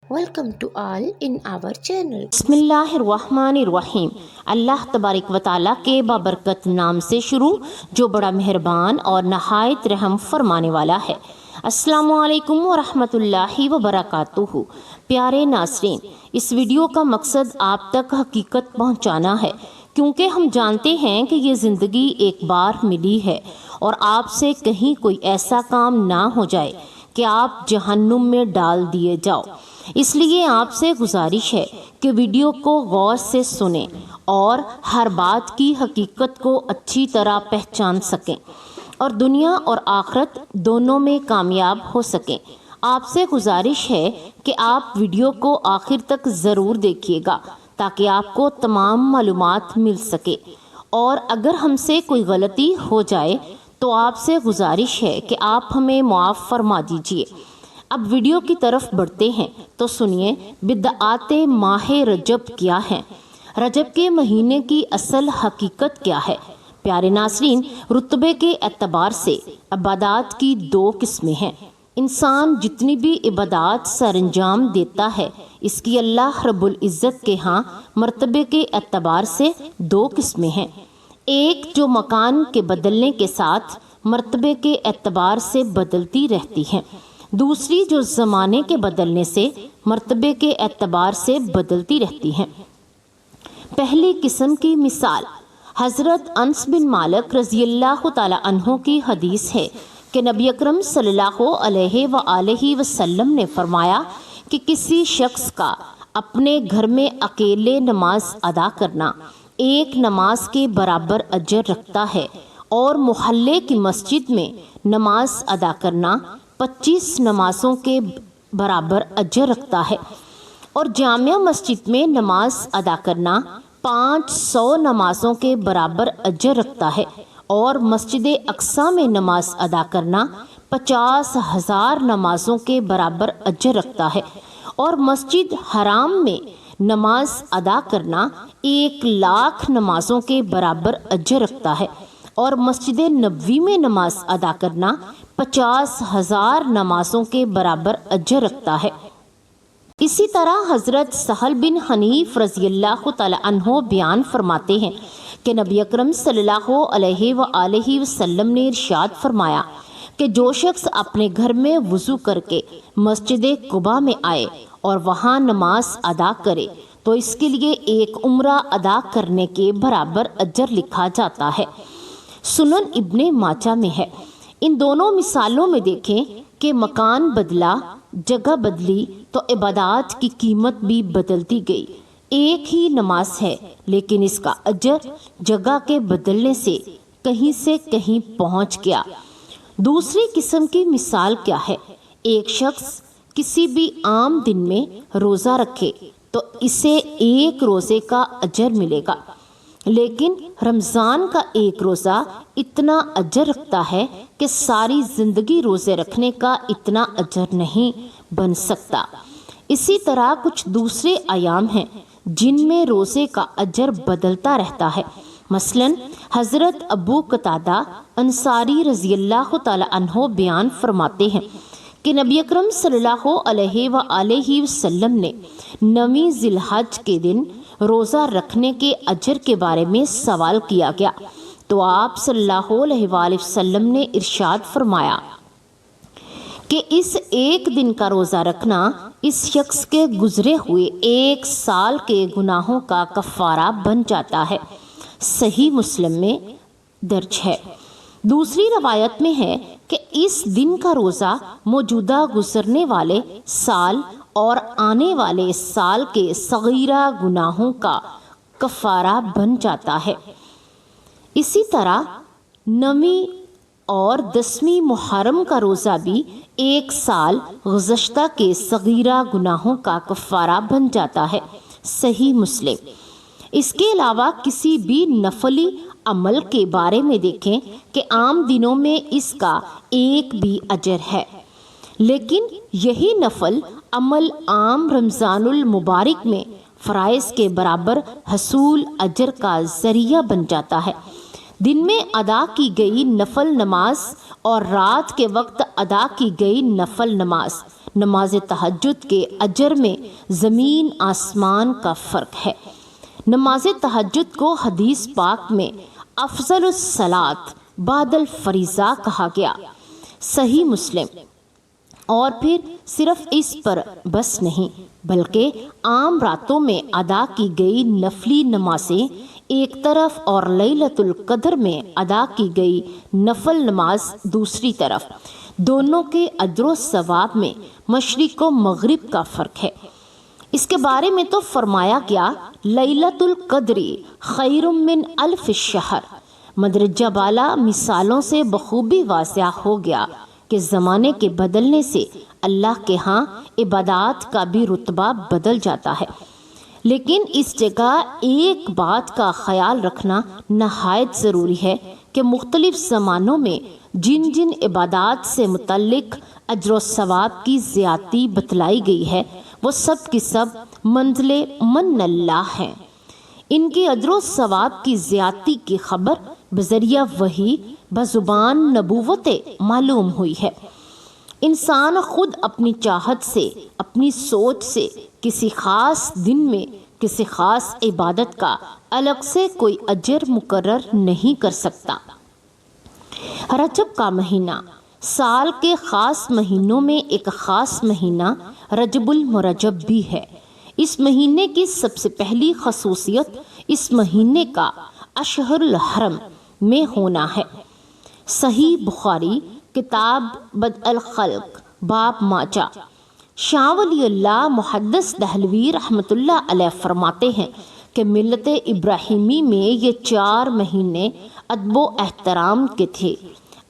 Welcome to all in our channel. بسم اللہ الرحمن الرحیم۔ اللہ تبارک و تعالیٰ کے بابرکت نام سے شروع جو بڑا مہربان اور نہایت رحم فرمانے والا ہے۔ السلام علیکم ورحمۃ اللہ وبرکاتہ۔ پیارے ناظرین، اس ویڈیو کا مقصد آپ تک حقیقت پہنچانا ہے، کیونکہ ہم جانتے ہیں کہ یہ زندگی ایک بار ملی ہے اور آپ سے کہیں کوئی ایسا کام نہ ہو جائے کہ آپ جہنم میں ڈال دیے جاؤ۔ اس لیے آپ سے گزارش ہے کہ ویڈیو کو غور سے سنیں اور ہر بات کی حقیقت کو اچھی طرح پہچان سکیں اور دنیا اور آخرت دونوں میں کامیاب ہو سکیں۔ آپ سے گزارش ہے کہ آپ ویڈیو کو آخر تک ضرور دیکھیے گا تاکہ آپ کو تمام معلومات مل سکے، اور اگر ہم سے کوئی غلطی ہو جائے تو آپ سے گزارش ہے کہ آپ ہمیں معاف فرما دیجیے۔ اب ویڈیو کی طرف بڑھتے ہیں تو سنیے بدعات ماہ رجب کیا ہیں، رجب کے مہینے کی اصل حقیقت کیا ہے۔ پیارے ناظرین، رتبے کے اعتبار سے عبادات کی دو قسمیں ہیں۔ انسان جتنی بھی عبادات سر انجام دیتا ہے، اس کی اللہ رب العزت کے ہاں مرتبے کے اعتبار سے دو قسمیں ہیں۔ ایک جو مکان کے بدلنے کے ساتھ مرتبے کے اعتبار سے بدلتی رہتی ہے، دوسری جو زمانے کے بدلنے سے مرتبے کے اعتبار سے بدلتی رہتی ہیں۔ پہلی قسم کی مثال حضرت انس بن مالک رضی اللہ تعالی عنہ کی حدیث ہے کہ نبی اکرم صلی اللہ علیہ وآلہ وسلم نے فرمایا کہ کسی شخص کا اپنے گھر میں اکیلے نماز ادا کرنا ایک نماز کے برابر اجر رکھتا ہے، اور محلے کی مسجد میں نماز ادا کرنا 25 نمازوں کے برابر اجر رکھتا ہے، اور جامع مسجد میں نماز ادا کرنا 500 نمازوں کے برابر اجر رکھتا ہے، اور مسجد اقصی میں نماز ادا کرنا 50,000 نمازوں کے برابر اجر رکھتا ہے، اور مسجد حرام میں نماز ادا کرنا 1,00,000 نمازوں کے برابر اجر رکھتا ہے، اور مسجد نبوی میں نماز ادا کرنا 50,000 نمازوں کے برابر اجر رکھتا ہے۔ اسی طرح حضرت سہل بن حنیف رضی اللہ تعالی عنہ بیان فرماتے ہیں کہ نبی اکرم صلی اللہ علیہ وآلہ وسلم نے ارشاد فرمایا کہ جو شخص اپنے گھر میں وضو کر کے مسجد قباء میں آئے اور وہاں نماز ادا کرے تو اس کے لیے ایک عمرہ ادا کرنے کے برابر اجر لکھا جاتا ہے۔ سنن ابن ماجہ میں ہے۔ ان دونوں مثالوں میں دیکھیں کہ مکان بدلا، جگہ بدلی تو عبادات کی قیمت بھی بدلتی گئی۔ ایک ہی نماز ہے لیکن اس کا اجر جگہ کے بدلنے سے کہیں پہنچ گیا۔ دوسری قسم کی مثال کیا ہے؟ ایک شخص کسی بھی عام دن میں روزہ رکھے تو اسے ایک روزے کا اجر ملے گا، لیکن رمضان کا ایک روزہ اتنا اجر رکھتا ہے کہ ساری زندگی روزے رکھنے کا اتنا اجر نہیں بن سکتا۔ اسی طرح کچھ دوسرے ایام ہیں جن میں روزے کا اجر بدلتا رہتا ہے۔ مثلاً حضرت ابو قتادہ انصاری رضی اللہ تعالی عنہ بیان فرماتے ہیں کہ نبی اکرم صلی اللہ علیہ وآلہ وسلم نے 9 ذی الحج کے دن روزہ رکھنے کے اجر کے بارے میں سوال کیا گیا تو آپ صلی اللہ علیہ وآلہ وسلم نے ارشاد فرمایا کہ اس ایک دن کا روزہ رکھنا اس شخص کے گزرے ہوئے 1 سال کے گناہوں کا کفارہ بن جاتا ہے۔ صحیح مسلم میں درج ہے۔ دوسری روایت میں ہے کہ اس دن کا روزہ موجودہ گزرنے والے سال اور آنے والے سال کے صغیرہ گناہوں کا کفارہ بن جاتا ہے۔ اسی طرح 9 اور 10 محرم کا روزہ بھی 1 سال گزشتہ کے صغیرہ گناہوں کا کفارہ بن جاتا ہے۔ صحیح مسلم۔ اس کے علاوہ کسی بھی نفلی عمل کے بارے میں دیکھیں کہ عام دنوں میں اس کا ایک بھی اجر ہے، لیکن یہی نفل عمل عام رمضان المبارک میں فرائض کے برابر حصول اجر کا ذریعہ بن جاتا ہے۔ دن میں ادا کی گئی نفل نماز اور رات کے وقت ادا کی گئی نفل نماز نماز تہجد کے اجر میں زمین آسمان کا فرق ہے۔ نماز تہجد کو حدیث پاک میں افضل الصلاۃ بعد الفریضہ کہا گیا، صحیح مسلم۔ اور پھر صرف اس پر بس نہیں بلکہ عام راتوں میں ادا کی گئی نفلی نمازیں ایک طرف اور لیلۃ القدر میں ادا کی گئی نفل نماز دوسری طرف، دونوں کے اجر و ثواب میں مشرق و مغرب کا فرق ہے۔ اس کے بارے میں تو فرمایا گیا لیلۃ القدر خیر من الف شہر۔ مدرجہ بالا مثالوں سے بخوبی واضح ہو گیا کہ زمانے کے بدلنے سے اللہ کے ہاں عبادات کا بھی رتبہ بدل جاتا ہے، لیکن اس جگہ ایک بات کا خیال رکھنا نہایت ضروری ہے کہ مختلف زمانوں میں جن جن عبادات سے متعلق اجر و ثواب کی زیادتی بتلائی گئی ہے وہ سب کی سب منزل من اللہ ہیں۔ ان کے اجر و ثواب کی زیادتی کی خبر بذریعہ وحی بزبان نبوت معلوم ہوئی ہے۔ انسان خود اپنی چاہت سے، اپنی سوچ سے کسی خاص دن میں کسی خاص عبادت کا الگ سے کوئی اجر مقرر نہیں کر سکتا۔ رجب کا مہینہ سال کے خاص مہینوں میں ایک خاص مہینہ رجب المرجب بھی ہے۔ اس مہینے کی سب سے پہلی خصوصیت اس مہینے کا اشہر الحرم میں ہونا ہے۔ صحیح بخاری کتاب بدء الخلق باب ماجہ، شاہ ولی اللہ محدث دہلوی رحمۃ اللہ علیہ فرماتے ہیں کہ ملت ابراہیمی میں یہ 4 مہینے ادب و احترام کے تھے۔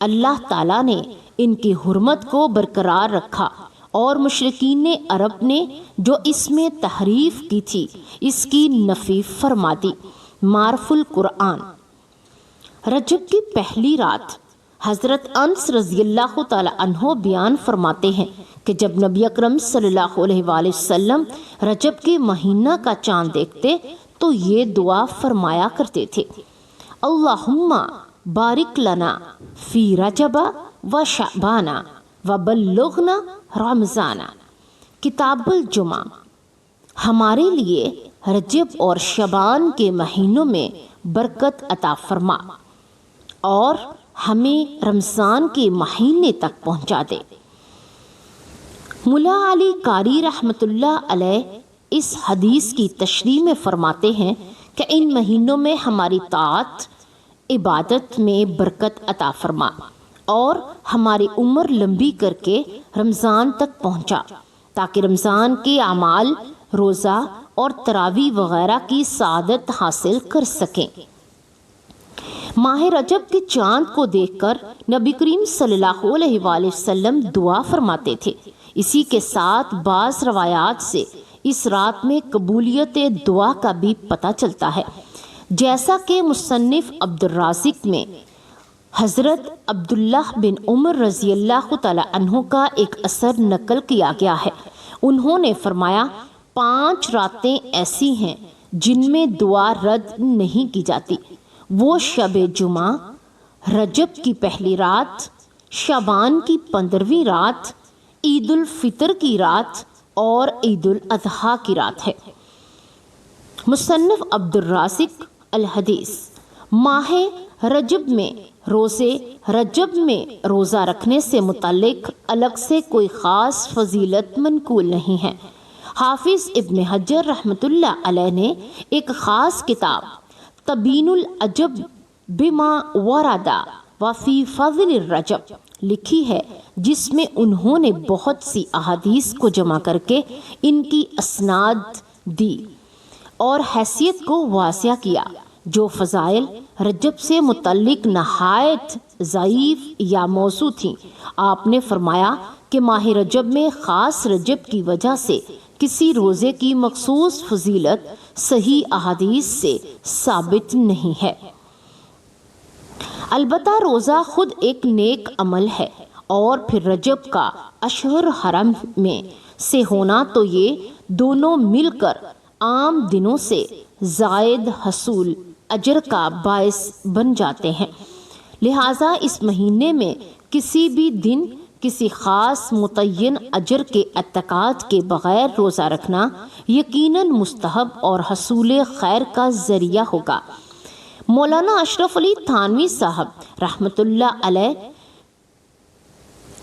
اللہ تعالیٰ نے ان کی حرمت کو برقرار رکھا اور مشرکین عرب نے جو اس میں تحریف کی تھی اس کی نفی فرما دی۔ معرف القرآن۔ رجب کی پہلی رات حضرت انس رضی اللہ تعالی عنہ بیان فرماتے ہیں کہ جب نبی اکرم صلی اللہ علیہ وآلہ وسلم رجب کے مہینہ کا چاند دیکھتے تو یہ دعا فرمایا کرتے تھے، اللہم بارک لنا فی رجب و شعبان و بلغنا رمضان۔ کتاب الجمعہ۔ ہمارے لیے رجب اور شعبان کے مہینوں میں برکت عطا فرما اور ہمیں رمضان کے مہینے تک پہنچا دے۔ ملا علی قاری رحمۃ اللہ علیہ اس حدیث کی تشریح میں فرماتے ہیں کہ ان مہینوں میں ہماری طاعت عبادت میں برکت عطا فرما اور ہماری عمر لمبی کر کے رمضان تک پہنچا تاکہ رمضان کے اعمال، روزہ اور تراویح وغیرہ کی سعادت حاصل کر سکیں۔ ماہ رجب کے چاند کو دیکھ کر نبی کریم صلی اللہ علیہ وآلہ وسلم دعا فرماتے تھے۔ اسی کے ساتھ بعض روایات سے اس رات میں قبولیت دعا کا بھی پتہ چلتا ہے، جیسا کہ مصنف عبد الرازق میں حضرت عبداللہ بن عمر رضی اللہ تعالی عنہ کا ایک اثر نقل کیا گیا ہے۔ انہوں نے فرمایا 5 راتیں ایسی ہیں جن میں دعا رد نہیں کی جاتی، وہ شب جمعہ، رجب کی پہلی رات، شعبان کی 15ویں رات، عید الفطر کی رات اور عید الاضحیٰ کی رات ہے۔ مصنف عبد الرازق الحدیث۔ ماہ رجب میں روزہ رکھنے سے متعلق الگ سے کوئی خاص فضیلت منقول نہیں ہے۔ حافظ ابن حجر رحمۃ اللہ علیہ نے ایک خاص کتاب تبین العجب بما ورد وفی فضل الرجب لکھی ہے، جس میں انہوں نے بہت سی احادیث کو جمع کر کے ان کی اسناد دی اور حیثیت کو واضح کیا جو فضائل رجب سے متعلق نہایت ضعیف یا موضوع تھیں۔ آپ نے فرمایا کہ ماہ رجب میں خاص رجب کی وجہ سے کسی روزے کی مخصوص فضیلت صحیح احادیث سے ثابت نہیں ہے۔ البتہ روزہ خود ایک نیک عمل ہے اور پھر رجب کا اشہر حرم میں سے ہونا تو یہ دونوں مل کر عام دنوں سے زائد حصول اجر کا باعث بن جاتے ہیں۔ لہٰذا اس مہینے میں کسی بھی دن کسی خاص متعین اجر کے اعتقاد کے بغیر روزہ رکھنا یقیناً مستحب اور حصول خیر کا ذریعہ ہوگا۔ مولانا اشرف علی تھانوی صاحب رحمۃ اللہ علیہ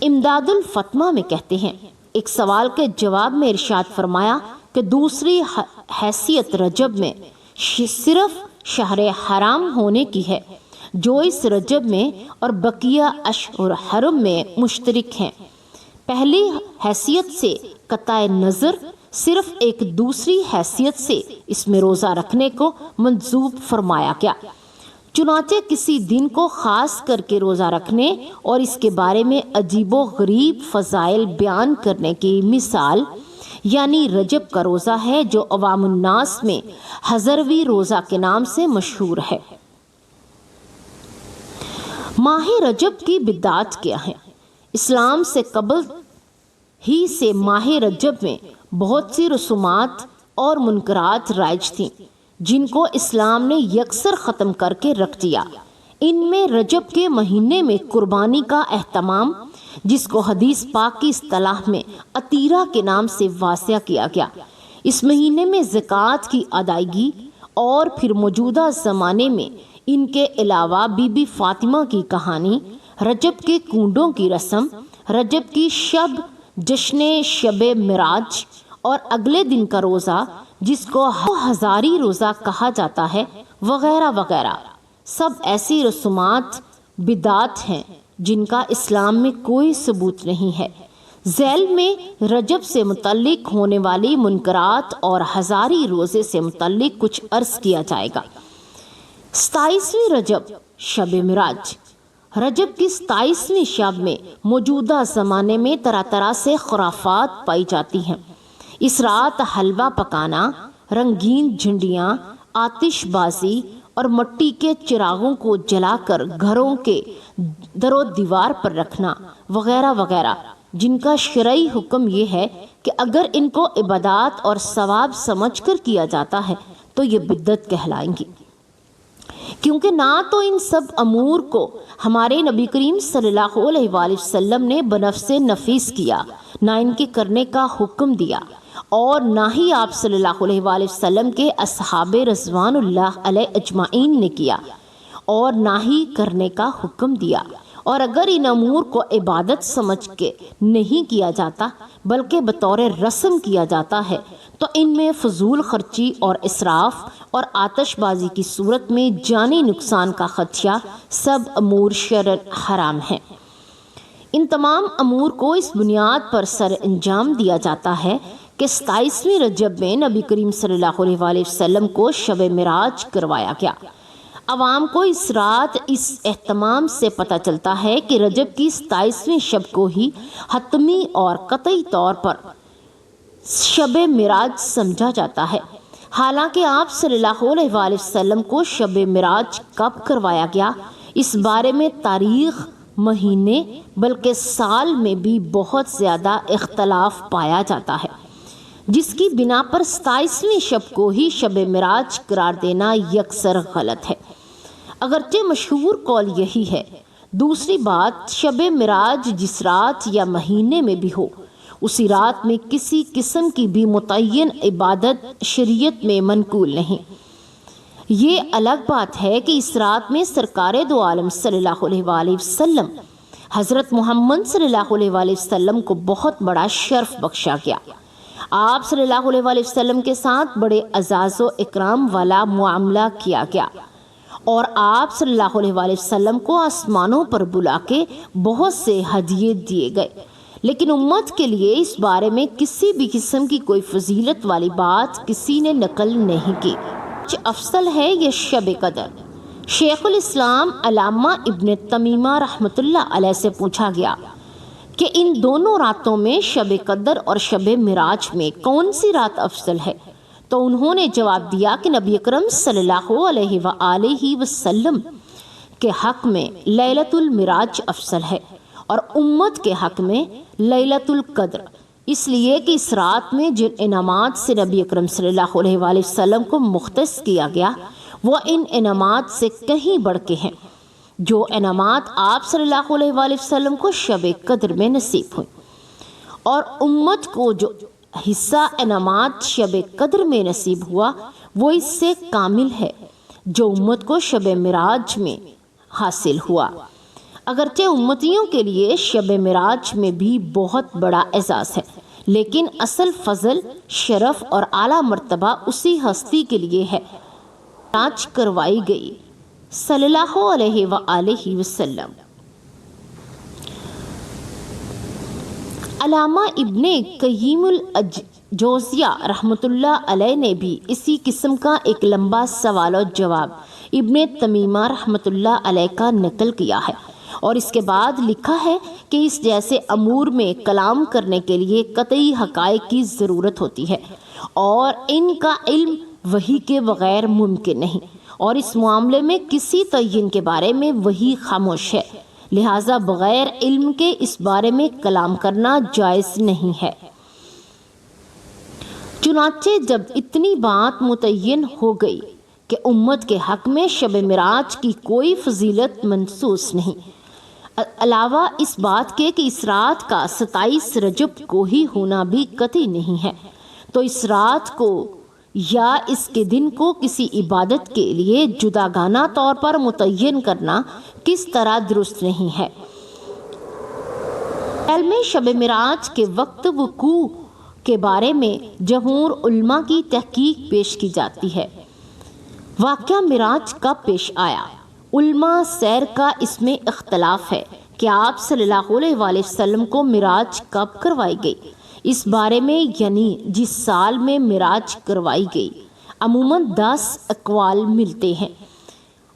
امداد الفتویٰ میں کہتے ہیں، ایک سوال کے جواب میں ارشاد فرمایا کہ دوسری حیثیت رجب میں صرف شہر حرام ہونے کی ہے، جو اس رجب میں اور بقیہ اشہر حرم میں مشترک ہیں۔ پہلی حیثیت سے قطع نظر صرف ایک دوسری حیثیت سے اس میں روزہ رکھنے کو منسوب فرمایا گیا۔ چنانچہ کسی دن کو خاص کر کے روزہ رکھنے اور اس کے بارے میں عجیب و غریب فضائل بیان کرنے کی مثال یعنی رجب کا روزہ ہے، جو عوام الناس میں ہزروی روزہ کے نام سے مشہور ہے۔ ماہ رجب کی بدعات کیا ہیں؟ اسلام سے قبل ہی سے ماہ رجب میں بہت سی رسومات اور منکرات رائج تھیں، جن کو اسلام نے یکسر ختم کر کے رکھ دیا۔ ان میں رجب کے مہینے میں قربانی کا اہتمام، جس کو حدیث پاک کی اصطلاح میں عطیرہ کے نام سے واضح کیا گیا، اس مہینے میں زکوٰۃ کی ادائیگی، اور پھر موجودہ زمانے میں ان کے علاوہ بی بی فاطمہ کی کہانی، رجب کے کنڈوں کی رسم، رجب کی شب جشن شب معراج اور اگلے دن کا روزہ جس کو ہزاری روزہ کہا جاتا ہے، وغیرہ وغیرہ، سب ایسی رسومات بدعات ہیں جن کا اسلام میں کوئی ثبوت نہیں ہے۔ ذیل میں رجب سے متعلق ہونے والی منکرات اور ہزاری روزے سے متعلق کچھ عرض کیا جائے گا۔ 27ویں رجب شب معراج۔ رجب کی 27ویں شب میں موجودہ زمانے میں طرح طرح سے خرافات پائی جاتی ہیں۔ اس رات حلوہ پکانا، رنگین جھنڈیاں، آتش بازی اور مٹی کے چراغوں کو جلا کر گھروں کے در و دیوار پر رکھنا وغیرہ وغیرہ، جن کا شرعی حکم یہ ہے کہ اگر ان کو عبادات اور ثواب سمجھ کر کیا جاتا ہے تو یہ بدعت کہلائیں گی، کیونکہ نہ تو ان سب امور کو ہمارے نبی کریم صلی اللہ علیہ وآلہ وسلم نے بنفس نفیس کیا، نہ ان کے کرنے کا حکم دیا، اور نہ ہی آپ صلی اللہ علیہ وآلہ وسلم کے اصحاب رضوان اللہ علیہ اجمعین نے کیا، اور نہ ہی کرنے کا حکم دیا۔ اور اگر ان امور کو عبادت سمجھ کے نہیں کیا جاتا بلکہ بطور رسم کیا جاتا ہے تو ان میں فضول خرچی اور اسراف اور آتش بازی کی صورت میں جانی نقصان کا خدشہ سب امور شرعن حرام ہیں۔ ان تمام امور کو اس بنیاد پر سر انجام دیا جاتا ہے کہ 27ویں رجب میں نبی کریم صلی اللہ علیہ وآلہ وسلم کو شب معراج کروایا گیا۔ عوام کو اس رات اس اہتمام سے پتہ چلتا ہے کہ رجب کی 27ویں شب کو ہی حتمی اور قطعی طور پر شب معراج سمجھا جاتا ہے، حالانکہ آپ صلی اللہ علیہ وآلہ وسلم کو شب معراج کب کروایا گیا، اس بارے میں تاریخ، مہینے بلکہ سال میں بھی بہت زیادہ اختلاف پایا جاتا ہے، جس کی بنا پر 27ویں شب کو ہی شب معراج قرار دینا یکسر غلط ہے، اگرچہ مشہور قول یہی ہے۔ دوسری بات، شب معراج جس رات یا مہینے میں بھی ہو، اسی رات میں کسی قسم کی بھی متعین عبادت شریعت میں منقول نہیں۔ یہ الگ بات ہے کہ اس رات میں سرکار دو عالم صلی اللہ علیہ وآلہ وسلم حضرت محمد صلی اللہ علیہ وآلہ وسلم کو بہت بڑا شرف بخشا گیا۔ آپ صلی اللہ علیہ وآلہ وسلم کے ساتھ بڑے اعزاز و اکرام والا معاملہ کیا گیا، اور آپ صلی اللہ علیہ وآلہ وسلم کو آسمانوں پر بلا کے بہت سے ہدیے دیے گئے، لیکن امت کے لیے اس بارے میں کسی بھی قسم کی کوئی فضیلت والی بات کسی نے نقل نہیں کی۔ افضل ہے یہ شب قدر۔ شیخ الاسلام علامہ ابن تیمیہ رحمۃ اللہ علیہ سے پوچھا گیا کہ ان دونوں راتوں میں شب قدر اور شب معراج میں کون سی رات افضل ہے، تو انہوں نے جواب دیا کہ نبی اکرم صلی اللہ علیہ وآلہ وسلم کے حق میں لیلۃ المعراج افضل ہے، اور امت کے حق میں لیلۃ القدر، اس لیے کہ اس رات میں جن انعامات سے نبی اکرم صلی اللہ علیہ وآلہ وسلم کو مختص کیا گیا وہ ان انعامات سے کہیں بڑھ کے ہیں۔ جو انعامات آپ صلی اللہ علیہ وآلہ وسلم کو شب قدر میں نصیب ہوئیں، اور امت کو جو حصہ انعامات شب قدر میں نصیب ہوا وہ اس سے کامل ہے جو امت کو شب معراج میں حاصل ہوا۔ اگرچہ امتیوں کے لیے شب معراج میں بھی بہت بڑا اعزاز ہے، لیکن اصل فضل، شرف اور اعلیٰ مرتبہ اسی ہستی کے لیے ہے معراج کروائی گئی صلی اللہ علیہ وآلہ وسلم۔ علامہ ابن قیم الجوزیہ رحمۃ اللہ علیہ نے بھی اسی قسم کا ایک لمبا سوال و جواب ابن تمیمہ رحمۃ اللہ علیہ کا نقل کیا ہے، اور اس کے بعد لکھا ہے کہ اس جیسے امور میں کلام کرنے کے لیے قطعی حقائق کی ضرورت ہوتی ہے، اور ان کا علم وحی کے بغیر ممکن نہیں، اور اس معاملے میں کسی تعین کے بارے میں وحی خاموش ہے، لہٰذا بغیر علم کے اس بارے میں کلام کرنا جائز نہیں ہے۔ چنانچہ جب اتنی بات متعین ہو گئی کہ امت کے حق میں شب معراج کی کوئی فضیلت منصوص نہیں، علاوہ اس بات کے کہ اس رات کا 27 رجب کو ہی ہونا بھی قطعی نہیں ہے، تو اس رات کو یا اس کے دن کو کسی عبادت کے لیے جداگانہ طور پر متعین کرنا کس طرح درست نہیں ہے۔ علم شب معراج کے وقت وقوع کے بارے میں جمہور علماء کی تحقیق پیش کی جاتی ہے۔ واقعہ معراج کب پیش آیا؟ علماء سیر کا اس میں اختلاف ہے کہ آپ صلی اللہ علیہ وآلہ وسلم کو معراج کب کروائی گئی۔ اس بارے میں یعنی جس سال میں معراج کروائی گئی عموماً 10 اقوال ملتے ہیں۔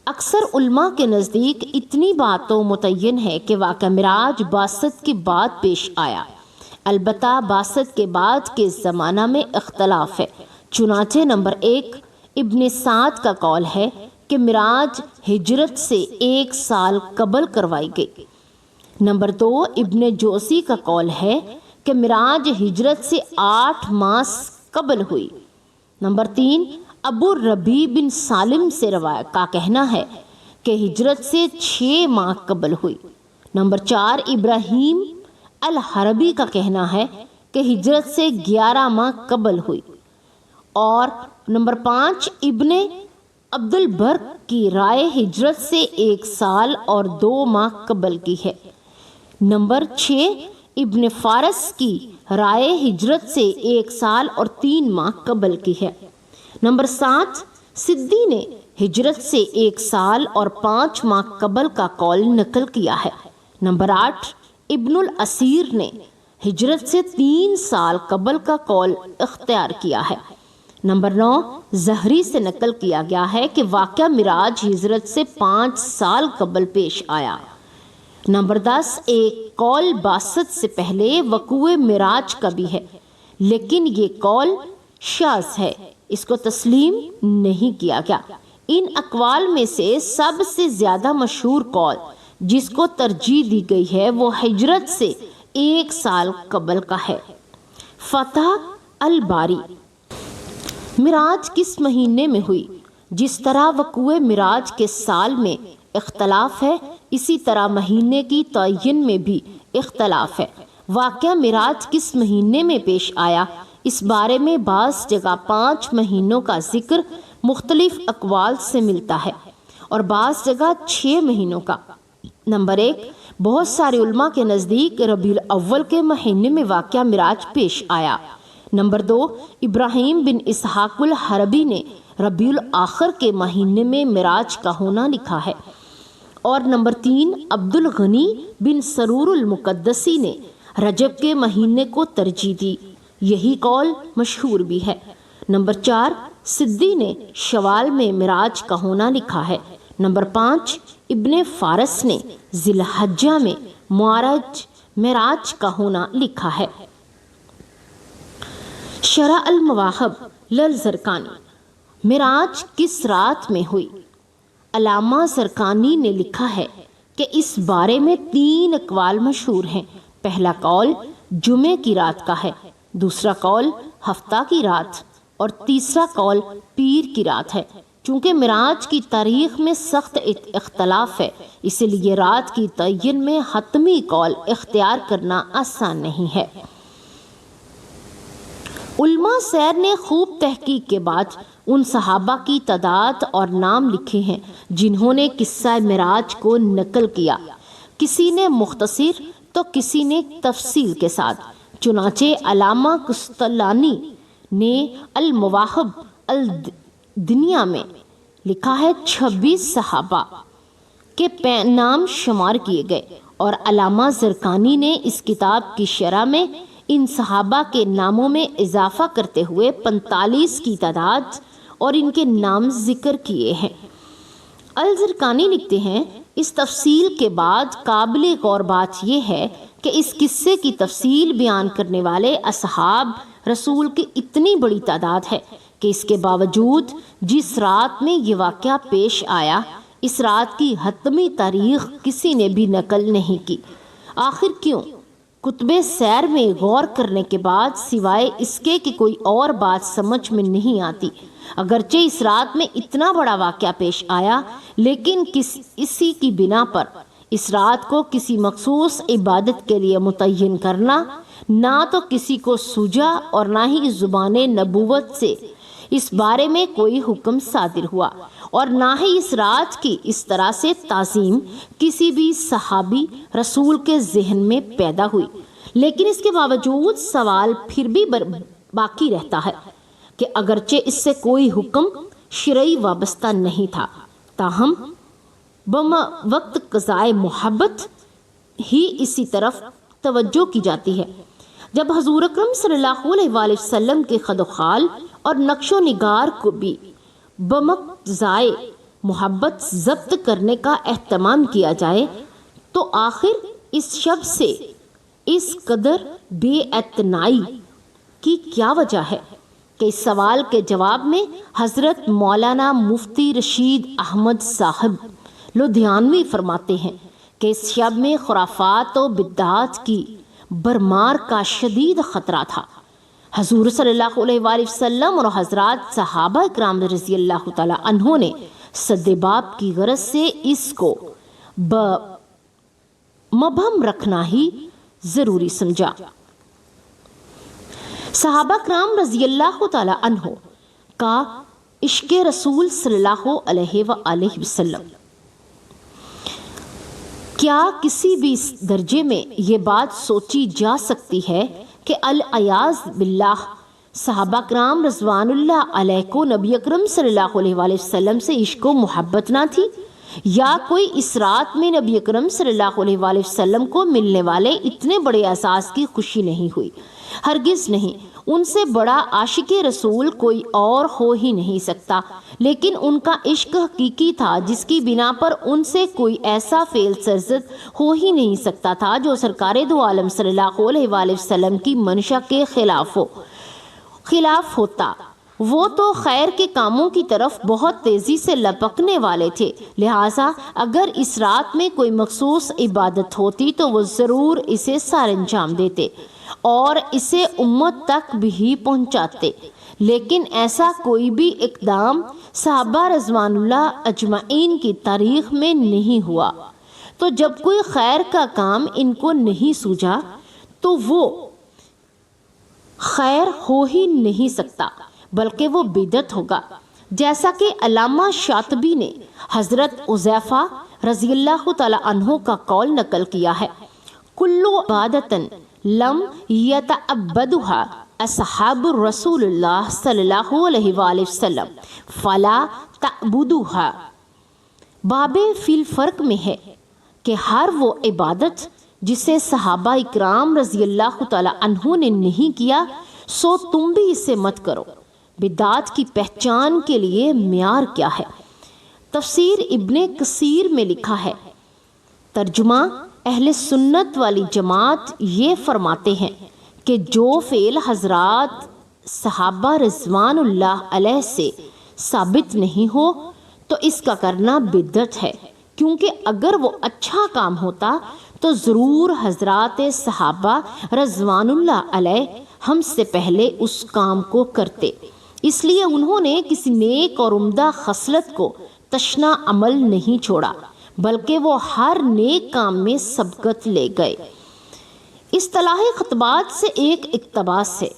اکثر علماء کے نزدیک اتنی بات تو متعین ہے کہ واقعہ معراج بعثت کے بعد پیش آیا، البتہ بعثت کے بعد کے زمانہ میں اختلاف ہے۔ چنانچہ نمبر 1 ابن سعد کا قول ہے کہ معراج ہجرت سے 1 سال قبل کروائی گئی۔ نمبر 2 ابن جوزی کا قول ہے کہ معراج ہجرت سے 8 ماہ قبل ہوئی۔ نمبر 3 ابو ربیع بن سالم سے روایت کا کہنا ہے کہ ہجرت سے 6 ماہ قبل ہوئی۔ نمبر 4 ابراہیم الحربی کا کہنا ہے کہ ہجرت سے 11 ماہ قبل ہوئی، اور نمبر 5 ابن عبد البر کی رائے ہجرت سے 1 سال اور 2 ماہ قبل کی ہے۔ نمبر 6 ابن فارس کی رائے ہجرت سے 1 سال اور 3 ماہ قبل کی ہے۔ نمبر 7 سدی نے ہجرت سے 1 سال اور 5 ماہ قبل کا قول نقل کیا ہے۔ نمبر 8 ابن الاسیر نے ہجرت سے 3 سال قبل کا قول اختیار کیا ہے۔ نمبر 9 زہری سے نقل کیا گیا ہے کہ واقعہ معراج ہجرت سے 5 سال قبل پیش آیا۔ نمبر 10 ایک قول بعثت سے پہلے وقوع معراج کا بھی ہے، لیکن یہ قول شاذ ہے، اس کو تسلیم نہیں کیا گیا۔ ان اقوال میں سے سب سے زیادہ مشہور قول جس کو ترجیح دی گئی ہے وہ ہجرت سے 1 سال قبل کا ہے۔ فتح الباری معراج کس مہینے میں ہوئی؟ جس طرح وقوع معراج کے سال میں اختلاف ہے، اسی طرح مہینے کی تعین میں بھی اختلاف ہے۔ واقعہ معراج کس مہینے میں پیش آیا؟ اس بارے میں بعض جگہ 5 مہینوں کا ذکر مختلف اقوال سے ملتا ہے اور بعض جگہ 6 مہینوں کا۔ نمبر 1 بہت سارے علماء کے نزدیک ربیع الاول کے مہینے میں واقعہ معراج پیش آیا۔ نمبر 2 ابراہیم بن اسحاق الحربی نے ربیع الاخر کے مہینے میں معراج کا ہونا لکھا ہے، اور نمبر 3 عبد الغنی بن سرور المقدسی نے رجب کے مہینے کو ترجیح دی، یہی قول مشہور بھی ہے۔ نمبر 4 سدی نے شوال میں معراج کا ہونا لکھا ہے۔ نمبر 5 ابن فارس نے ذی الحجہ میں معراج کا ہونا لکھا ہے۔ شرح المواہب للزرقانی معراج کس رات میں ہوئی؟ علامہ زرقانی نے لکھا ہے کہ اس بارے میں 3 اقوال مشہور ہیں۔ پہلا قول جمعے کی رات کا ہے، دوسرا قول ہفتہ کی رات، اور تیسرا قول پیر کی رات ہے۔ چونکہ معراج کی تاریخ میں سخت اختلاف ہے، اسی لیے رات کی تعین میں حتمی قول اختیار کرنا آسان نہیں ہے۔ علماء سیر نے خوب تحقیق کے بعد ان صحابہ کی تعداد اور نام لکھے ہیں جنہوں نے قصہ معراج کو نقل کیا، کسی نے مختصر تو کسی نے تفصیل کے ساتھ۔ چنانچہ علامہ قسطلانی نے المواہب الدنیا میں لکھا ہے 26 صحابہ کے نام شمار کیے گئے، اور علامہ زرقانی نے اس کتاب کی شرح میں ان صحابہ کے ناموں میں اضافہ کرتے ہوئے 45 کی تعداد اور ان کے نام ذکر کیے ہیں۔ الزرقانی لکھتے ہیں، اس تفصیل کے بعد قابل غور بات یہ ہے کہ اس قصے کی تفصیل بیان کرنے والے اصحاب رسول کی اتنی بڑی تعداد ہے کہ اس کے باوجود جس رات میں یہ واقعہ پیش آیا، اس رات کی حتمی تاریخ کسی نے بھی نقل نہیں کی۔ آخر کیوں؟ کتب سیر میں غور کرنے کے بعد سوائے اس کے کہ کوئی اور بات سمجھ میں نہیں آتی۔ اگرچہ اس رات میں اتنا بڑا واقعہ پیش آیا، لیکن اسی کی بنا پر اس رات کو کسی مخصوص عبادت کے لیے متعین کرنا نہ تو کسی کو سوجا اور نہ ہی زبان نبوت سے اس بارے میں کوئی حکم صادر ہوا، اور نہ ہی اس رات کی اس طرح سے تعظیم کسی بھی صحابی رسول کے ذہن میں پیدا ہوئی۔ لیکن اس کے باوجود سوال پھر بھی باقی رہتا ہے کہ اگرچہ اس سے کوئی حکم شرعی وابستہ نہیں تھا، تاہم وقت قضائے محبت ہی اسی طرف توجہ کی جاتی ہے۔ جب حضور اکرم صلی اللہ علیہ وآلہ وسلم کے خد و خال اور نقش و نگار کو بھی بمقتضائے محبت ضبط کرنے کا اہتمام کیا جائے تو آخر اس شب سے اس قدر بے اعتنائی کی کیا وجہ ہے؟ کہ اس سوال کے جواب میں حضرت مولانا مفتی رشید احمد صاحب لدھیانوی فرماتے ہیں کہ اس شب میں خرافات و بدعات کی برمار کا شدید خطرہ تھا۔ حضور صلی اللہ علیہ وآلہ وسلم اور حضرات صحابہ کرام رضی اللہ تعالی عنہ نے سد باب کی غرض سے اس کو مبہم رکھنا ہی ضروری سمجھا۔ صحابہ کرام رضی اللہ تعالی عنہ کا عشق رسول صلی اللہ علیہ وآلہ وسلم، کیا کسی بھی درجے میں یہ بات سوچی جا سکتی ہے کہ العیاذ باللہ صحابہ کرام رضوان اللہ علیہ کو نبی اکرم صلی اللہ علیہ وآلہ وسلم سے عشق و محبت نہ تھی، یا کوئی اس رات میں نبی اکرم صلی اللہ علیہ وآلہ وسلم کو ملنے والے اتنے بڑے اعزاز کی خوشی نہیں ہوئی؟ ہرگز نہیں۔ ان سے بڑا عاشق رسول کوئی اور ہو ہی نہیں سکتا، لیکن ان کا عشق حقیقی تھا جس کی بنا پر ان سے کوئی ایسا فعل سرزد ہو ہی نہیں سکتا تھا جو سرکار دو عالم صلی اللہ علیہ وآلہ وسلم کی منشا کے خلاف ہوتا۔ وہ تو خیر کے کاموں کی طرف بہت تیزی سے لپکنے والے تھے، لہٰذا اگر اس رات میں کوئی مخصوص عبادت ہوتی تو وہ ضرور اسے سر انجام دیتے اور اسے امت تک بھی پہنچاتے، لیکن ایسا کوئی بھی اقدام صحابہ رضوان اللہ اجمعین کی تاریخ میں نہیں ہوا۔ تو جب کوئی خیر کا کام ان کو نہیں سوجا تو وہ خیر ہو ہی نہیں سکتا، بلکہ وہ بدعت ہوگا، جیسا کہ علامہ شاطبی نے حضرت حذیفہ رضی اللہ تعالی عنہ کا قول نقل کیا ہے، کلو عبادتن لم یتعبدها اصحاب رسول اللہ صلی اللہ علیہ وآلہ وسلم فلا تعبدوها۔ باب فی الفرق میں ہے کہ ہر وہ عبادت جسے صحابہ اکرام رضی اللہ تعالی عنہ نے نہیں کیا سو تم بھی اسے مت کرو۔ بدعات کی پہچان کے لیے معیار کیا ہے؟ تفسیر ابن کثیر میں لکھا ہے، ترجمہ اہل سنت والی جماعت یہ فرماتے ہیں کہ جو فعل حضرات صحابہ رضوان اللہ علیہ سے ثابت نہیں ہو تو اس کا کرنا بدعت ہے، کیونکہ اگر وہ اچھا کام ہوتا تو ضرور حضرات صحابہ رضوان اللہ علیہ ہم سے پہلے اس کام کو کرتے۔ اس لیے انہوں نے کسی نیک اور عمدہ خصلت کو تشنا عمل نہیں چھوڑا، بلکہ وہ ہر نیک کام میں سبقت لے گئے۔ اصطلاحی خطبات سے ایک اقتباس ہے۔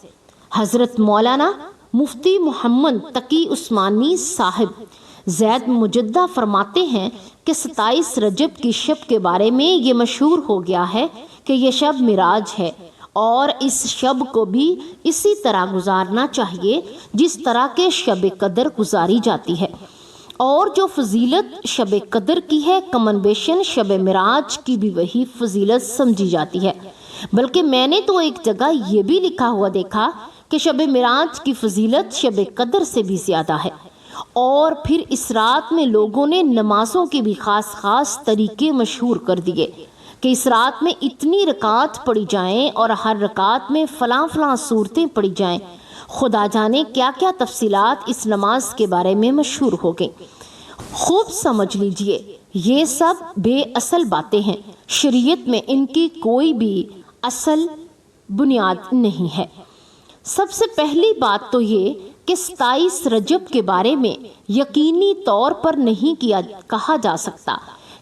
حضرت مولانا مفتی محمد تقی عثمانی صاحب زید مجدہ فرماتے ہیں کہ 27 رجب کی شب کے بارے میں یہ مشہور ہو گیا ہے کہ یہ شب معراج ہے، اور اس شب کو بھی اسی طرح گزارنا چاہیے جس طرح کے شب قدر گزاری جاتی ہے، اور جو فضیلت شب قدر کی ہے کمن بیشن شب معراج کی بھی وہی فضیلت سمجھی جاتی ہے۔ بلکہ میں نے تو ایک جگہ یہ بھی لکھا ہوا دیکھا کہ شب معراج کی فضیلت شب قدر سے بھی زیادہ ہے، اور پھر اس رات میں لوگوں نے نمازوں کے بھی خاص طریقے مشہور کر دیے کہ اس رات میں اتنی رکعات پڑھی جائیں اور ہر رکعت میں فلاں صورتیں پڑھی جائیں۔ خدا جانے کیا کیا تفصیلات اس نماز کے بارے میں مشہور ہو گئیں۔ خوب سمجھ لیجئے، یہ سب بے اصل باتیں ہیں، شریعت میں ان کی کوئی بھی اصل بنیاد نہیں ہے۔ سب سے پہلی بات تو یہ کہ 27 رجب کے بارے میں یقینی طور پر نہیں کہا جا سکتا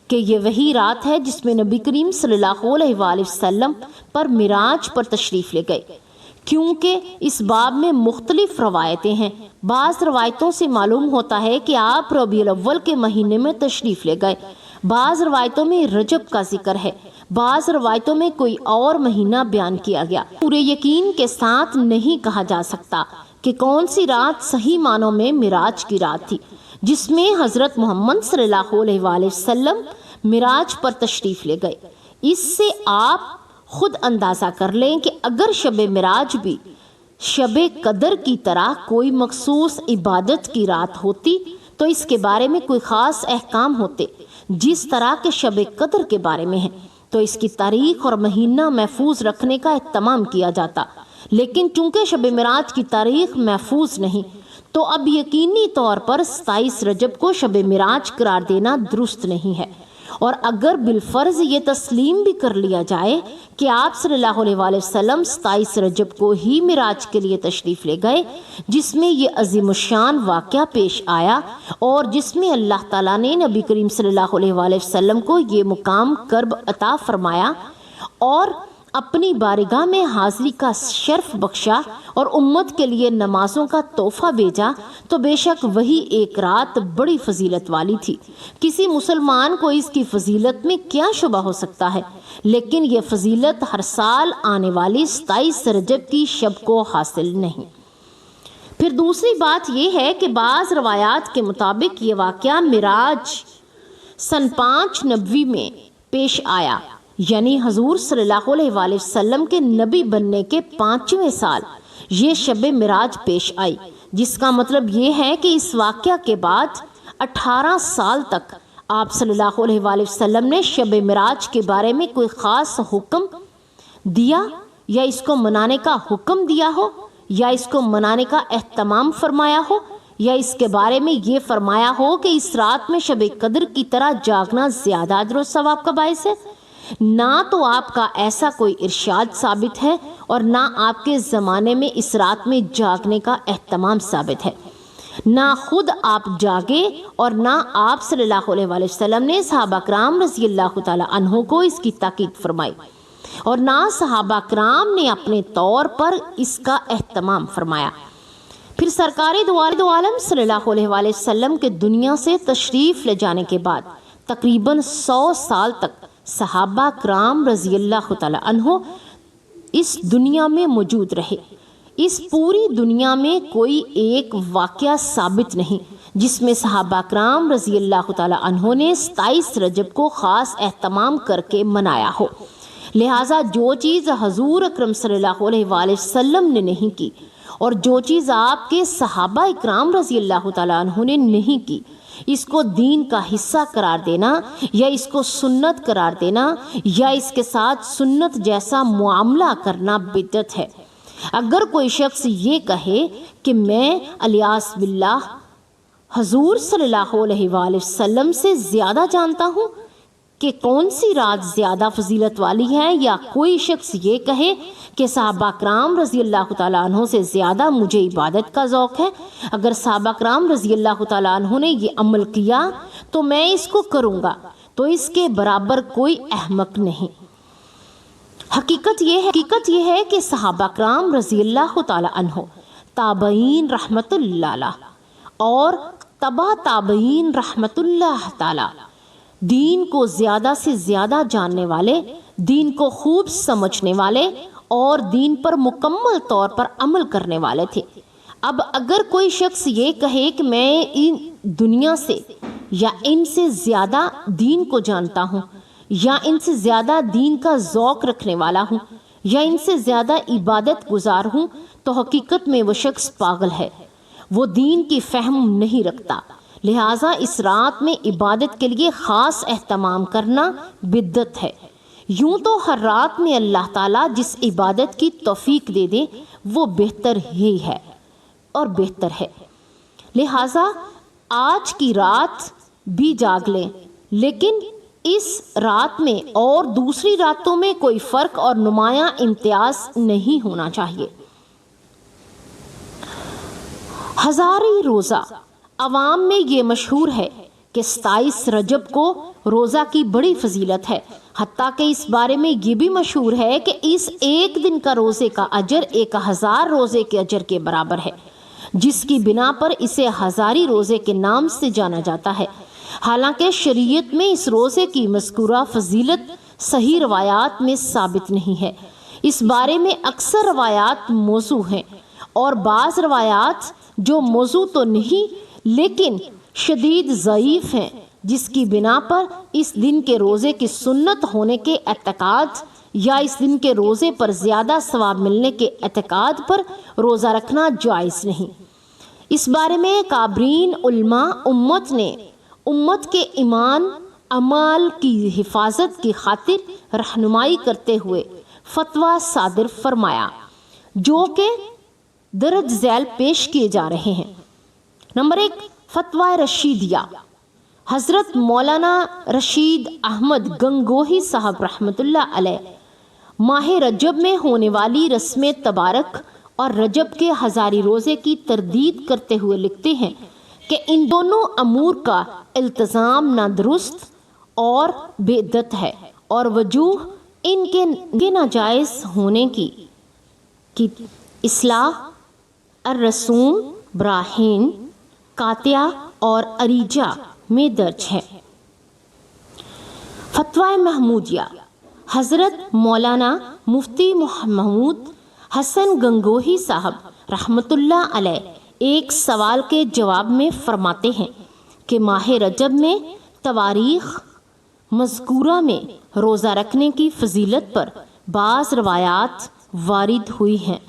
کہ یہ وہی رات ہے جس میں نبی کریم صلی اللہ علیہ وآلہ وسلم پر معراج پر تشریف لے گئے، کیونکہ اس باب میں مختلف روایتیں ہیں۔ بعض روایتوں سے معلوم ہوتا ہے کہ آپ ربیع الاول کے مہینے میں تشریف لے گئے، بعض روایتوں میں رجب کا ذکر ہے، بعض روایتوں میں کوئی اور مہینہ بیان کیا گیا۔ پورے یقین کے ساتھ نہیں کہا جا سکتا کہ کون سی رات صحیح معنوں میں معراج کی رات تھی جس میں حضرت محمد صلی اللہ علیہ وآلہ وسلم معراج پر تشریف لے گئے۔ اس سے آپ خود اندازہ کر لیں کہ اگر شب معراج بھی شب قدر کی طرح کوئی مخصوص عبادت کی رات ہوتی تو اس کے بارے میں کوئی خاص احکام ہوتے جس طرح کے شب قدر کے بارے میں ہیں، تو اس کی تاریخ اور مہینہ محفوظ رکھنے کا اہتمام کیا جاتا۔ لیکن چونکہ شب معراج کی تاریخ محفوظ نہیں تو اب یقینی طور پر 27 رجب کو شب معراج قرار دینا درست نہیں ہے۔ اور اگر بالفرض یہ تسلیم بھی کر لیا جائے کہ آپ صلی اللہ علیہ وآلہ وسلم 27 رجب کو ہی معراج کے لیے تشریف لے گئے، جس میں یہ عظیم الشان واقعہ پیش آیا اور جس میں اللہ تعالیٰ نے نبی کریم صلی اللہ علیہ وآلہ وسلم کو یہ مقام قرب عطا فرمایا اور اپنی بارگاہ میں حاضری کا شرف بخشا اور امت کے لیے نمازوں کا تحفہ بھیجا، تو بے شک وہی ایک رات بڑی فضیلت والی تھی۔ کسی مسلمان کو اس کی فضیلت میں کیا شبہ ہو سکتا ہے؟ لیکن یہ فضیلت ہر سال آنے والی 27 رجب کی شب کو حاصل نہیں۔ پھر دوسری بات یہ ہے کہ بعض روایات کے مطابق یہ واقعہ معراج سن 5 نبوی میں پیش آیا، یعنی حضور صلی اللہ علیہ وآلہ وسلم کے نبی بننے کے 5ویں سال یہ شب معراج پیش آئی، جس کا مطلب یہ ہے کہ اس واقعہ کے بعد 18 سال تک آپ صلی اللہ علیہ وآلہ وسلم نے شب معراج کے بارے میں کوئی خاص حکم دیا یا اس کو منانے کا حکم دیا ہو یا اس کو منانے کا اہتمام فرمایا ہو یا اس کے بارے میں یہ فرمایا ہو کہ اس رات میں شب قدر کی طرح جاگنا زیادہ اجر و ثواب کا باعث ہے۔ نہ تو آپ کا ایسا کوئی ارشاد ثابت ہے اور نہ آپ کے زمانے میں اس رات میں جاگنے کا اہتمام ثابت ہے۔ نہ خود آپ جاگے اور نہ آپ صلی اللہ علیہ وآلہ وسلم نے صحابہ کرام رضی اللہ تعالی عنہ کو اس کی تاکید فرمائی، اور نہ صحابہ کرام نے اپنے طور پر اس کا اہتمام فرمایا۔ پھر سرکار دو عالم صلی اللہ علیہ وآلہ وسلم کے دنیا سے تشریف لے جانے کے بعد تقریباً 100 سال تک صحابہ کرام رضی اللہ تعالی عنہ اس دنیا میں موجود رہے۔ اس پوری دنیا میں کوئی ایک واقعہ ثابت نہیں جس میں صحابہ کرام رضی اللہ تعالی عنہ نے 27 رجب کو خاص اہتمام کر کے منایا ہو۔ لہٰذا جو چیز حضور اکرم صلی اللہ علیہ وآلہ وسلم نے نہیں کی اور جو چیز آپ کے صحابہ اکرام رضی اللہ تعالی عنہ نے نہیں کی، اس کو دین کا حصہ قرار دینا یا اس کو سنت قرار دینا یا اس کے ساتھ سنت جیسا معاملہ کرنا بدعت ہے۔ اگر کوئی شخص یہ کہے کہ میں الیاس باللہ حضور صلی اللہ علیہ وآلہ وسلم سے زیادہ جانتا ہوں کہ کون سی رات زیادہ فضیلت والی ہے، یا کوئی شخص یہ کہے کہ صحابہ کرام رضی اللہ تعالیٰ عنہ سے زیادہ مجھے عبادت کا ذوق ہے، اگر صحابہ کرام رضی اللہ تعالیٰ عنہ نے یہ عمل کیا تو میں اس کو کروں گا، تو اس کے برابر کوئی احمق نہیں۔ حقیقت یہ ہے کہ صحابہ کرام رضی اللہ تعالیٰ عنہ، تابعین رحمت اللہ علیہ اور تبع تابعین رحمت اللہ تعالیٰ دین کو زیادہ سے زیادہ جاننے والے، دین کو خوب سمجھنے والے اور دین پر مکمل طور پر عمل کرنے والے تھے۔ اب اگر کوئی شخص یہ کہے کہ میں ان دنیا سے یا ان سے زیادہ دین کو جانتا ہوں، یا ان سے زیادہ دین کا ذوق رکھنے والا ہوں، یا ان سے زیادہ عبادت گزار ہوں، تو حقیقت میں وہ شخص پاگل ہے، وہ دین کی فہم نہیں رکھتا۔ لہٰذا اس رات میں عبادت کے لیے خاص اہتمام کرنا بدعت ہے۔ یوں تو ہر رات میں اللہ تعالیٰ جس عبادت کی توفیق دے دے وہ بہتر ہی ہے اور بہتر ہے۔ لہٰذا آج کی رات بھی جاگ لیں، لیکن اس رات میں اور دوسری راتوں میں کوئی فرق اور نمایاں امتیاز نہیں ہونا چاہیے۔ ہزاری روزہ، عوام میں یہ مشہور ہے کہ 27 رجب کو روزہ کی بڑی فضیلت ہے، حتیٰ کہ اس بارے میں یہ بھی مشہور ہے کہ اس ایک دن کا روزے کا اجر 1000 روزے کے اجر کے برابر ہے، جس کی بنا پر اسے ہزاری روزے کے نام سے جانا جاتا ہے۔ حالانکہ شریعت میں اس روزے کی مذکورہ فضیلت صحیح روایات میں ثابت نہیں ہے۔ اس بارے میں اکثر روایات موضوع ہیں اور بعض روایات جو موضوع تو نہیں لیکن شدید ضعیف ہیں، جس کی بنا پر اس دن کے روزے کی سنت ہونے کے اعتقاد یا اس دن کے روزے پر زیادہ ثواب ملنے کے اعتقاد پر روزہ رکھنا جائز نہیں۔ اس بارے میں کابرین علماء امت کے ایمان اعمال کی حفاظت کی خاطر رہنمائی کرتے ہوئے فتویٰ صادر فرمایا، جو کہ درج ذیل پیش کیے جا رہے ہیں۔ نمبر 1، فتویٰ رشیدیہ۔ حضرت مولانا رشید احمد گنگوہی صاحب رحمۃ اللہ علیہ ماہ رجب میں ہونے والی رسم تبارک اور رجب کے ہزاری روزے کی تردید کرتے ہوئے لکھتے ہیں کہ ان دونوں امور کا التزام نادرست اور بدعت ہے، اور وجوہ ان کے ناجائز ہونے کی اصلاح الرسوم براہین قاطعہ اور اریجہ میں درج ہے۔ فتویٰ محمودیہ۔ حضرت مولانا مفتی محمود حسن گنگوہی صاحب رحمۃ اللہ علیہ ایک سوال کے جواب میں فرماتے ہیں کہ ماہ رجب میں تواریخ مذکورہ میں روزہ رکھنے کی فضیلت پر بعض روایات وارد ہوئی ہیں،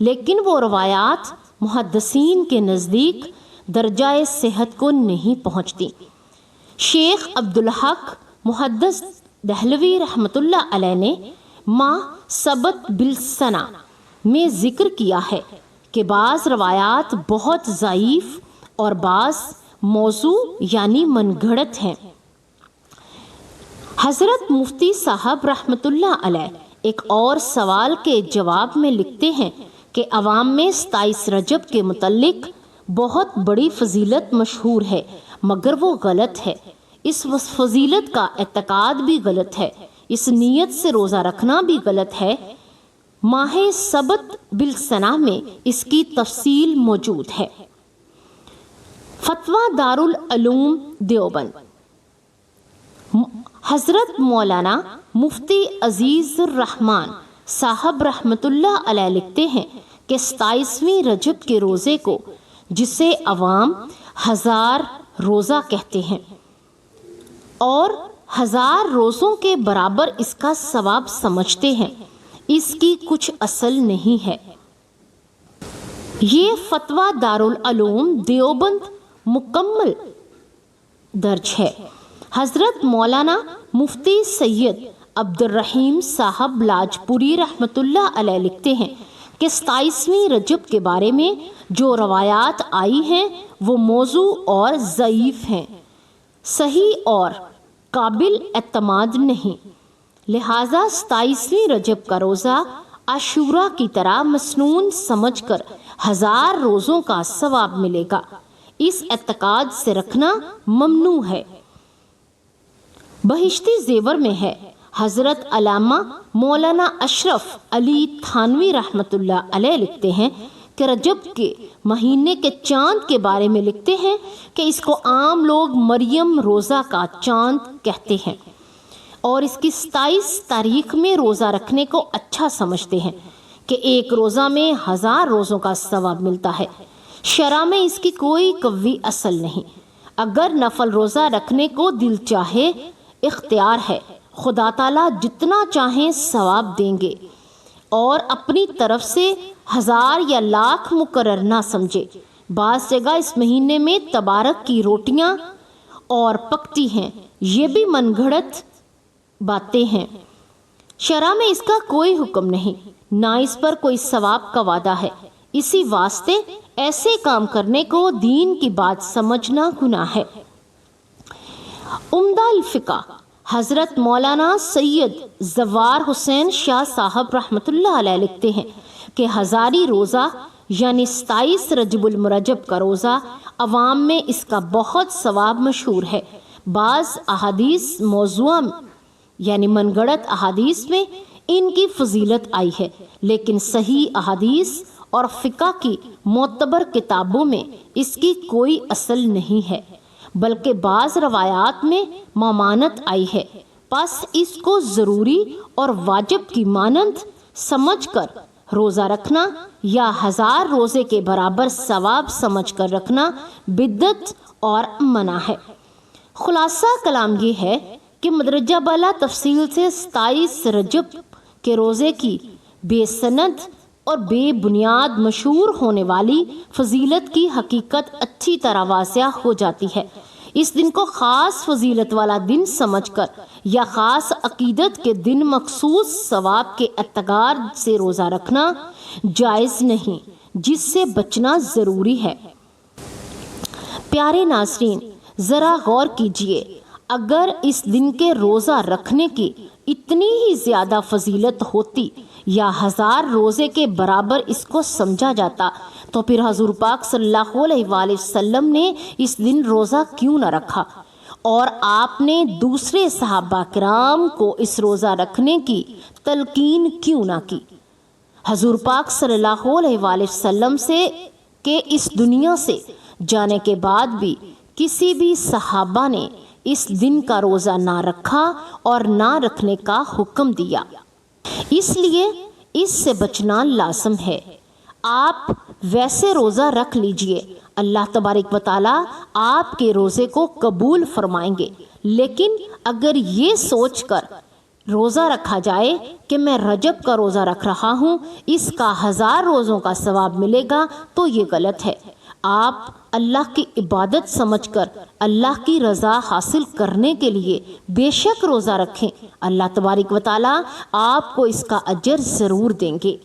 لیکن وہ روایات محدثین کے نزدیک درجہ صحت کو نہیں پہنچتی۔ شیخ عبدالحق محدث دہلوی رحمۃ اللہ علیہ نے ما ثبت بالسنہ میں ذکر کیا ہے کہ بعض روایات بہت ضعیف اور بعض موضوع یعنی من گھڑت ہیں۔ حضرت مفتی صاحب رحمۃ اللہ علیہ ایک اور سوال کے جواب میں لکھتے ہیں کہ عوام میں 27 رجب کے متعلق بہت بڑی فضیلت مشہور ہے، مگر وہ غلط ہے۔ اس فضیلت کا اعتقاد بھی غلط ہے، اس نیت سے روزہ رکھنا بھی غلط ہے۔ ماہ ثبت بالسنہ میں اس کی تفصیل موجود ہے۔ فتویٰ دارالعلوم دیوبند۔ حضرت مولانا مفتی عزیز الرحمن صاحب رحمۃ اللہ علیہ لکھتے ہیں کہ 27ویں رجب کے روزے کو، جسے عوام 1000 روزہ کہتے ہیں اور 1000 روزوں کے برابر اس کا ثواب سمجھتے ہیں، اس کی کچھ اصل نہیں ہے۔ یہ فتویٰ دارالعلوم دیوبند مکمل درج ہے۔ حضرت مولانا مفتی سید عبد الرحیم صاحب لاجپوری رحمۃ اللہ علیہ لکھتے ہیں کہ 27ویں رجب کے بارے میں جو روایات آئی ہیں وہ موضوع اور ضعیف ہیں۔ صحیح اور قابل اعتماد نہیں، لہٰذا 27ویں رجب کا روزہ عاشورہ کی طرح مسنون سمجھ کر 1000 روزوں کا ثواب ملے گا۔ اس اعتقاد سے رکھنا ممنوع ہے۔ بہشتی زیور میں ہے، حضرت علامہ مولانا اشرف علی تھانوی رحمۃ اللہ علیہ لکھتے ہیں کہ رجب کے مہینے کے چاند کے بارے میں لکھتے ہیں کہ اس کو عام لوگ مریم روزہ کا چاند کہتے ہیں اور اس کی 27 تاریخ میں روزہ رکھنے کو اچھا سمجھتے ہیں کہ ایک روزہ میں 1000 روزوں کا ثواب ملتا ہے۔ شرع میں اس کی کوئی قوی اصل نہیں۔ اگر نفل روزہ رکھنے کو دل چاہے، اختیار ہے، خدا تعالیٰ جتنا چاہیں ثواب دیں گے، اور اپنی طرف سے 1000 یا لاکھ مقرر نہ سمجھے۔ بعض جگہ اس مہینے میں تبارک کی روٹیاں اور پکتی ہیں، یہ بھی من گھڑت باتیں ہیں۔ شرع میں اس کا کوئی حکم نہیں، نہ اس پر کوئی ثواب کا وعدہ ہے۔ اسی واسطے ایسے کام کرنے کو دین کی بات سمجھنا گناہ ہے۔ عمدہ الفقہ حضرت مولانا سید زوار حسین شاہ صاحب رحمۃ اللہ علیہ لکھتے ہیں کہ ہزاری روزہ یعنی 27 رجب المرجب کا روزہ عوام میں اس کا بہت ثواب مشہور ہے۔ بعض احادیث موضوعہ یعنی من گھڑت احادیث میں ان کی فضیلت آئی ہے، لیکن صحیح احادیث اور فقہ کی معتبر کتابوں میں اس کی کوئی اصل نہیں ہے، بلکہ بعض روایات میں ممانت آئی ہے۔ پس اس کو ضروری اور واجب کی مانند سمجھ کر روزہ رکھنا یا 1000 روزے کے برابر ثواب سمجھ کر رکھنا بدعت اور منع ہے۔ خلاصہ کلام یہ ہے کہ مدرجہ بالا تفصیل سے 27 رجب کے روزے کی بے سند اور بے بنیاد مشہور ہونے والی فضیلت کی حقیقت اچھی طرح واضح ہو جاتی ہے۔ اس دن کو خاص فضیلت والا دن سمجھ کر یا خاص عقیدت کے دن مخصوص ثواب کے اعتقاد سے روزہ رکھنا جائز نہیں، جس سے بچنا ضروری ہے۔ پیارے ناظرین، ذرا غور کیجئے، اگر اس دن کے روزہ رکھنے کی اتنی ہی زیادہ فضیلت ہوتی یا 1000 روزے کے برابر اس کو سمجھا جاتا تو پھر حضور پاک صلی اللہ علیہ وآلہ وسلم نے اس دن روزہ کیوں نہ رکھا، اور آپ نے دوسرے صحابہ کرام کو اس روزہ رکھنے کی تلقین کیوں نہ کی۔ حضور پاک صلی اللہ علیہ وآلہ وسلم سے کہ اس دنیا سے جانے کے بعد بھی کسی بھی صحابہ نے اس دن کا روزہ نہ رکھا اور نہ رکھنے کا حکم دیا، اس لیے اس سے بچنا لازم ہے۔ آپ ویسے روزہ رکھ لیجئے، اللہ تبارک و تعالیٰ آپ کے روزے کو قبول فرمائیں گے، لیکن اگر یہ سوچ کر روزہ رکھا جائے کہ میں رجب کا روزہ رکھ رہا ہوں، اس کا 1000 روزوں کا ثواب ملے گا، تو یہ غلط ہے۔ آپ اللہ کی عبادت سمجھ کر اللہ کی رضا حاصل کرنے کے لیے بے شک روزہ رکھیں، اللہ تبارک و تعالیٰ آپ کو اس کا اجر ضرور دیں گے۔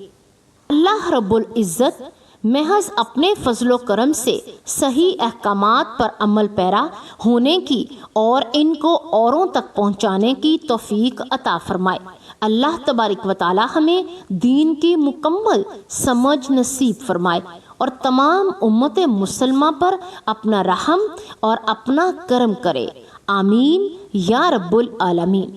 اللہ رب العزت محض اپنے فضل و کرم سے صحیح احکامات پر عمل پیرا ہونے کی اور ان کو اوروں تک پہنچانے کی توفیق عطا فرمائے۔ اللہ تبارک و تعالیٰ ہمیں دین کی مکمل سمجھ نصیب فرمائے اور تمام امت مسلمہ پر اپنا رحم اور اپنا کرم کرے، آمین یا رب العالمین۔